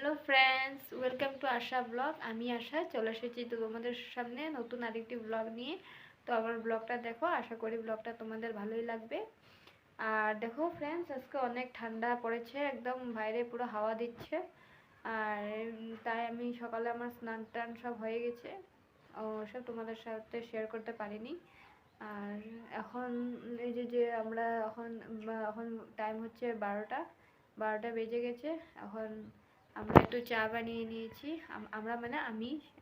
Hello friends, welcome to Asha blog. আমি আশা চলে এসেছি তো তোমাদের সামনে নতুন আরেকটি ব্লগ নিয়ে। তো আমার ব্লগটা দেখো, আশা করি ব্লগটা তোমাদের ভালোই লাগবে। আর দেখো ফ্রেন্ডস, আজকে অনেক ঠান্ডা পড়েছে, একদম বাইরে পুরো হাওয়া দিচ্ছে। আর তাই আমি সকালে আমার স্নান টান সব হয়ে গেছে, সব তোমাদের সাথে শেয়ার করতে পারিনি। আর এখন এই যে আমরা এখন এখন টাইম হচ্ছে 12টা বেজে গেছে। এখন আমরা একটু চা বানিয়ে নিয়েছি, আমরা মানে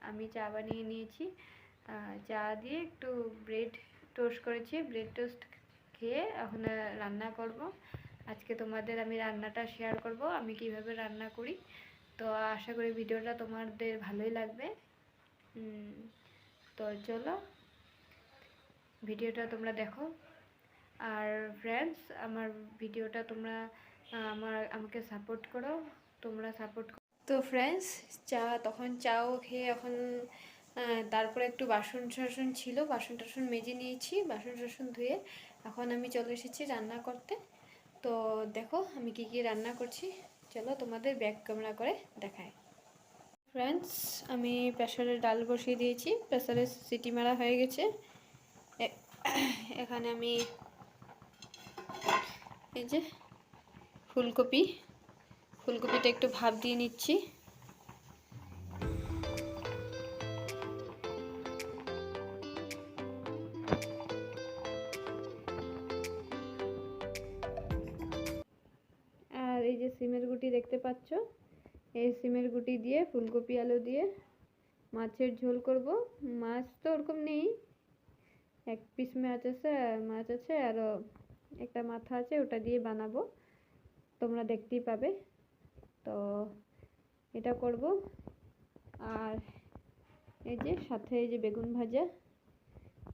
আমি চা বানিয়ে নিয়েছি। চা দিয়ে একটু ব্রেড টোস্ট করেছি, ব্রেড টোস্ট খেয়ে এখন রান্না করব। আজকে তোমাদের আমি রান্নাটা শেয়ার করব, আমি কিভাবে রান্না করি। তো আশা করি ভিডিওটা তোমাদের ভালোই লাগবে। তো চলো ভিডিওটা তোমরা দেখো। আর ফ্রেন্ডস, আমার ভিডিওটা তোমরা আমাকে সাপোর্ট করো, তোমরা সাপোর্ট করো। তো ফ্রেন্ডস, চাও খেয়ে এখন তারপরে একটু বাসন টাসন ছিল, বাসন টাসন মেজে নিয়েছি, বাসন টাসন ধুয়ে এখন আমি চলে এসেছি রান্না করতে। তো দেখো আমি কি কি রান্না করছি, চলো তোমাদের ব্যাক ক্যামেরা করে দেখাই। ফ্রেন্ডস, আমি প্রেসারে ডাল বসিয়ে দিয়েছি, প্রেসারে সিটি মারা হয়ে গেছে। এখানে আমি এই যে ফুলকপিটা একটু ভাপ দিয়ে নিচ্ছি। আর এই যে সিমের গুটি দেখতে পাচ্ছ, এই সিমের গুটি দিয়ে ফুলকপি আলু দিয়ে মাছের ঝোল করব। মাছ তো ওরকম নেই, এক পিস মাছ আছে আরও একটা মাথা আছে, ওটা দিয়ে বানাবো, তোমরা দেখতেই পাবে। তো এটা করব। আর এই যে সাথে এই যে বেগুন ভাজা,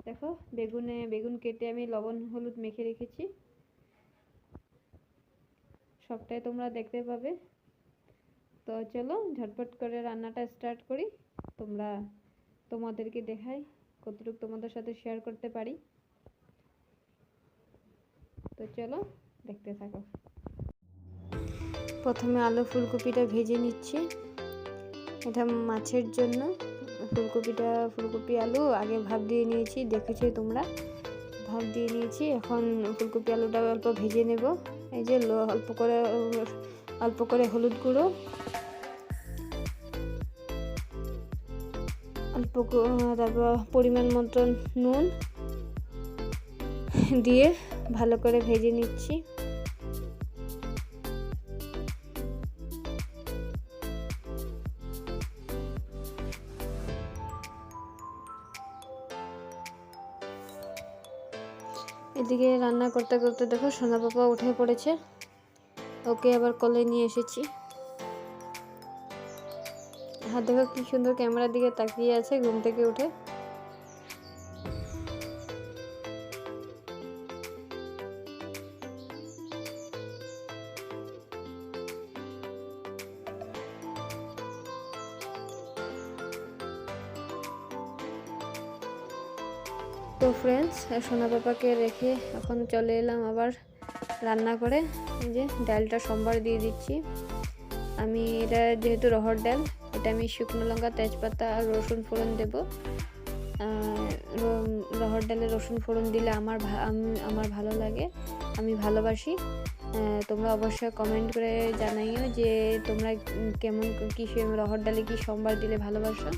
দেখো বেগুন কেটে আমি লবণ হলুদ মেখে রেখেছি, সবটাই তোমরা দেখতে পাবে। তো চলো ঝটপট করে রান্নাটা স্টার্ট করি, তোমাদেরকে দেখাই কতটুকু তোমাদের সাথে শেয়ার করতে পারি। তো চলো দেখতে থাকো। প্রথমে আলু ফুলকপিটা ভেজে নিচ্ছি, এটা মাছের জন্য। ফুলকপি আলু আগে ভাপ দিয়ে নিয়েছি, দেখেছি তোমরা, ভাপ দিয়ে নিয়েছি। এখন ফুলকপি আলুটা অল্প ভেজে নেব। এই যে অল্প করে হলুদ গুঁড়ো, তারপর পরিমাণ মতন নুন দিয়ে ভালো করে ভেজে নিচ্ছি। এদিকে রান্না করতে করতে দেখো সোনা পাপা উঠে পড়েছে, ওকে আবার কোলে নিয়ে এসেছি। হ্যাঁ দেখো কি সুন্দর ক্যামেরার দিকে তাকিয়ে আছে ঘুম থেকে উঠে। তো ফ্রেন্ডস, সোনা পাপাকে রেখে এখন চলে এলাম আবার রান্না করে। এই যে ডালটা সোমবার দিয়ে দিচ্ছি আমি, এটা যেহেতু রহড় ডাল, এটা আমি শুকনো লঙ্কা তেজপাতা আর রসুন ফোড়ন দেব। রহড় ডালে রসুন ফোড়ন দিলে আমার ভালো লাগে, আমি ভালোবাসি। তোমরা অবশ্যই কমেন্ট করে জানাইও যে তোমরা কেমন কি রহড় ডালে কি সোমবার দিলে ভালোবাসো।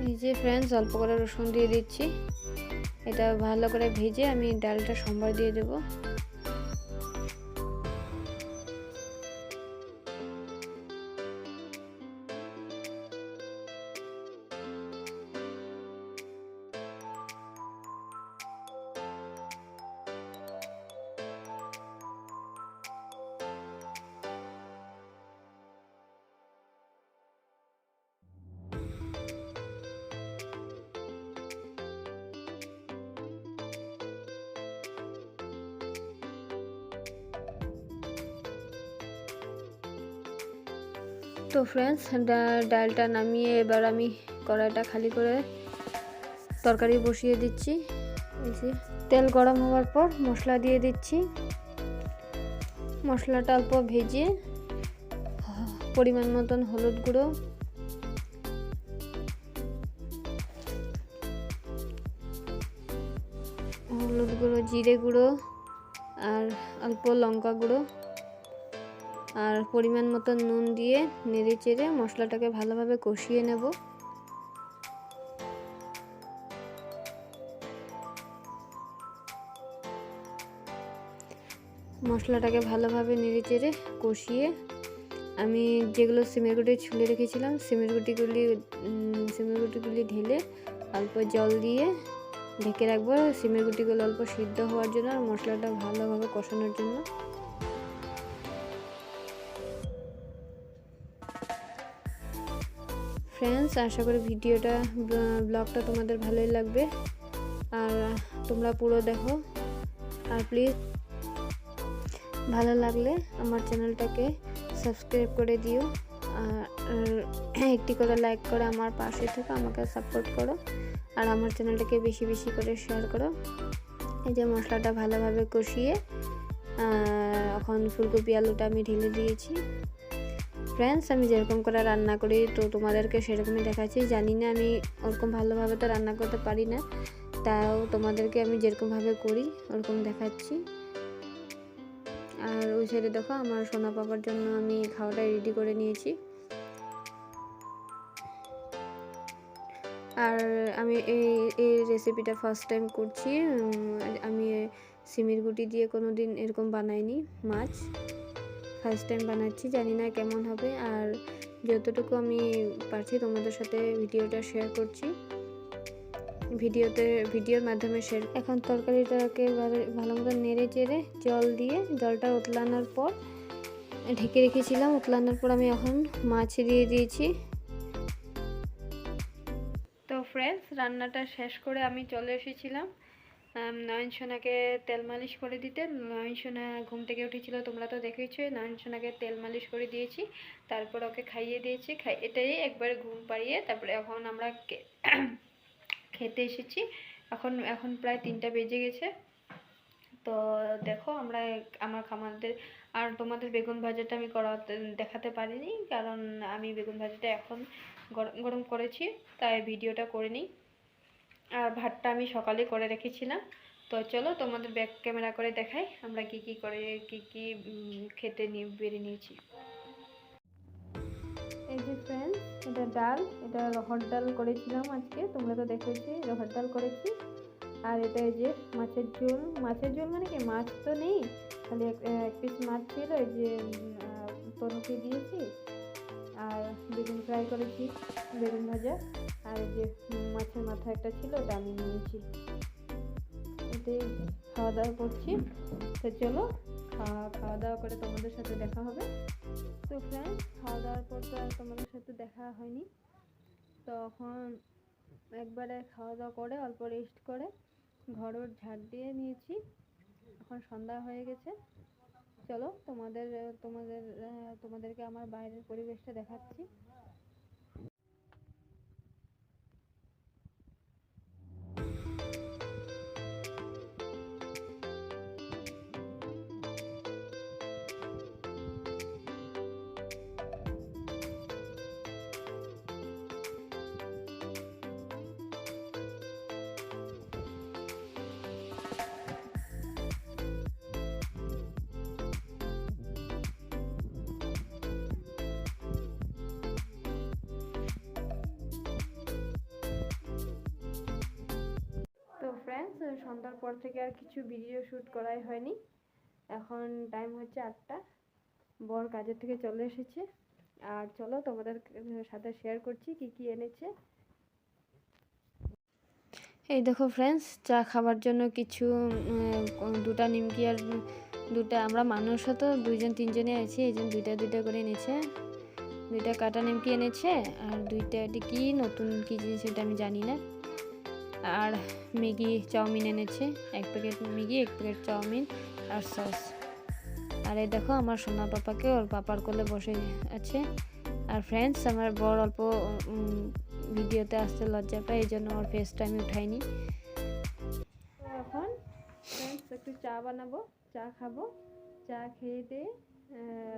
এই যে ফ্রেন্ডস, অল্প করে রসুন দিয়ে দিচ্ছি, এটা ভালো করে ভেজে আমি ডালটা সোমবার দিয়ে দেব। তো ফ্রেন্ডস, ডালটা নামিয়ে এবার আমি কড়াইটা খালি করে তরকারি বসিয়ে দিচ্ছি। এই যে তেল গরম হওয়ার পর মশলা দিয়ে দিচ্ছি। মশলাটা অল্প ভেজে পরিমাণ মতন হলুদ গুঁড়ো, জিরে গুঁড়ো আর অল্প লঙ্কা গুঁড়ো আর পরিমাণ মতন নুন দিয়ে নেড়ে চেড়ে মশলাটাকে ভালোভাবে কষিয়ে নেব। মশলাটাকে ভালোভাবে নেড়ে চেড়ে কষিয়ে আমি যেগুলো সিমের গুঁটি ছুলে রেখেছিলাম সিমের গুঁটিগুলি ঢেলে অল্প জল দিয়ে ঢেকে রাখবো সিমের গুঁটিগুলো অল্প সিদ্ধ হওয়ার জন্য আর মশলাটা ভালোভাবে কষানোর জন্য। ফ্রেন্ডস, আশা করি ব্লগটা তোমাদের ভালোই লাগবে আর তোমরা পুরো দেখো। আর প্লিজ ভালো লাগলে আমার চ্যানেলটাকে সাবস্ক্রাইব করে দিও আর একটি করে লাইক করে আমার পাশে থেকে আমাকে সাপোর্ট করো আর আমার চ্যানেলটাকে বেশি বেশি করে শেয়ার করো। এই যে মশলাটা ভালোভাবে কষিয়ে এখন ফুলকপি আলুটা আমি ঢেলে দিয়েছি। ফ্রেন্ডস, আমি যেরকম করে রান্না করি তো তোমাদেরকে সেরকমই দেখাচ্ছি। জানি না আমি ওরকম ভালোভাবে তো রান্না করতে পারি না, তাও তোমাদেরকে আমি যেরকমভাবে করি ওরকম দেখাচ্ছি। আর ওই সাইডে দেখো আমার সোনা পাপার জন্য আমি খাওয়াটা রেডি করে নিয়েছি। আর আমি এই রেসিপিটা ফার্স্ট টাইম করছি। আমি সিমের গুঁটি দিয়ে কোনো দিন এরকম বানাইনি মাছ, ফার্স্ট টাইম বানাচ্ছি, জানি না কেমন হবে। আর যতটুকু আমি পারছি তোমাদের সাথে ভিডিওটা শেয়ার করছি, ভিডিওর মাধ্যমে শেয়ার। এখন তরকারিটাকে ভালো মতো নেড়ে চেড়ে জল দিয়ে জলটা উতলানোর পর ঢেকে রেখেছিলাম। উতলানোর পর আমি এখন মাছ দিয়ে দিয়েছি। তো ফ্রেন্ডস, রান্নাটা শেষ করে আমি চলে এসেছিলাম নয়ন সোনাকে তেল মালিশ করে দিতে। নয়ন সোনা ঘুম থেকে উঠেছিল, তোমরা তো দেখেছো। নয়ন সোনাকে তেল মালিশ করে দিয়েছি, তারপর ওকে খাইয়ে দিয়েছি। এটাই একবার ঘুম পাড়িয়ে তারপরে এখন আমরা খেতে এসেছি। এখন প্রায় 3টা বেজে গেছে। তো দেখো আমার খামারদের আর তোমাদের বেগুন ভাজাটা আমি দেখাতে পারিনি, কারণ আমি বেগুন ভাজাটা এখন গরম করেছি, তাই ভিডিওটা করিনি। আর ভাতটা আমি সকালে করে রেখেছিলাম। তো চলো তোমাদের ব্যাক ক্যামেরা করে দেখাই আমরা কি খেতে বেরিয়ে নিয়েছি। এই যে ফ্রেন্ডস, এটা ডাল, এটা রহর ডাল করেছিলাম আজকে, তোমরা তো দেখেছি রহর ডাল করেছি। আর এটা এই যে মাছের ঝোল মানে কি, মাছ তো নেই, খালি এক পিস মাছ ছিল, এই যে তরুকি দিয়েছি আর বেগুন ফ্রাই করেছি, বেগুন ভাজা, আর এই যে মাছের মাথা একটা ছিল ওটা আমি নিয়েছি। এটাই খাওয়া দাওয়া করছি। তো চলো খাওয়া দাওয়া করে তোমাদের সাথে দেখা হবে। তো ফ্রেন্ডস, খাওয়া দাওয়ার পর তো আর তোমাদের সাথে দেখা হয়নি, তখন একবারে খাওয়া দাওয়া করে অল্প রেস্ট করে ঘরও ঝাড় দিয়ে নিয়েছি। এখন সন্ধ্যা হয়ে গেছে। চলো তোমাদেরকে আমার বাইরের পরিবেশটা দেখাচ্ছি। তো ফ্রেন্ডস, সন্ধ্যার পর থেকে আর কিছু ভিডিও শ্যুট করাই হয়নি। এখন টাইম হচ্ছে 8টা, বর কাজের থেকে চলে এসেছে। আর চলো তোমাদের সাথে শেয়ার করছি কি এনেছে। এই দেখো ফ্রেন্ডস, চা খাবার জন্য কিছু 2টা নিমকি আর 2টা, আমরা মানুষ তো 2-3 জনে আছি, এই জন্য 2টা করে এনেছে। 2টা কাটা নিমকি এনেছে আর 2টা কি নতুন কি জিনিস সেটা আমি জানি না। আর ম্যাগি চাউমিন এনেছে, 1 প্যাকেট ম্যাগি, 1 প্যাকেট চাউমিন আর সস। আর এই দেখো আমার সোনা পাপাকে ওর পাপার কোলে বসে আছে। আর ফ্রেন্ডস, আমার বর অল্প ভিডিওতে আসতে লজ্জা পায়, এই জন্য ওর ফেসটা আমি উঠাইনি। এখন চা বানাবো, চা খাবো, চা খেয়ে দিয়ে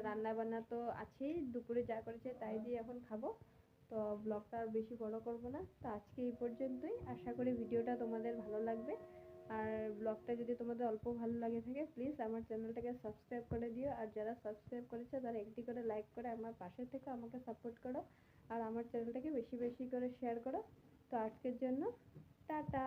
রান্না বান্না তো আছেই, দুপুরে যা করেছে তাই দিয়ে এখন খাবো। তো ব্লগটা আর বেশি বড় করব না, তো আজকে এই পর্যন্তই। আশা করি ভিডিওটা তোমাদের ভালো লাগবে। আর ব্লগটা যদি তোমাদের অল্প ভালো লাগে থাকে প্লিজ আমার চ্যানেলটাকে সাবস্ক্রাইব করে দিও, আর যারা সাবস্ক্রাইব করেছে তারা একটি করে লাইক করে আমার পাশে থেকে আমাকে সাপোর্ট করো, আর আমার চ্যানেলটাকে বেশি বেশি করে শেয়ার করো। তো আজকের জন্য টাটা।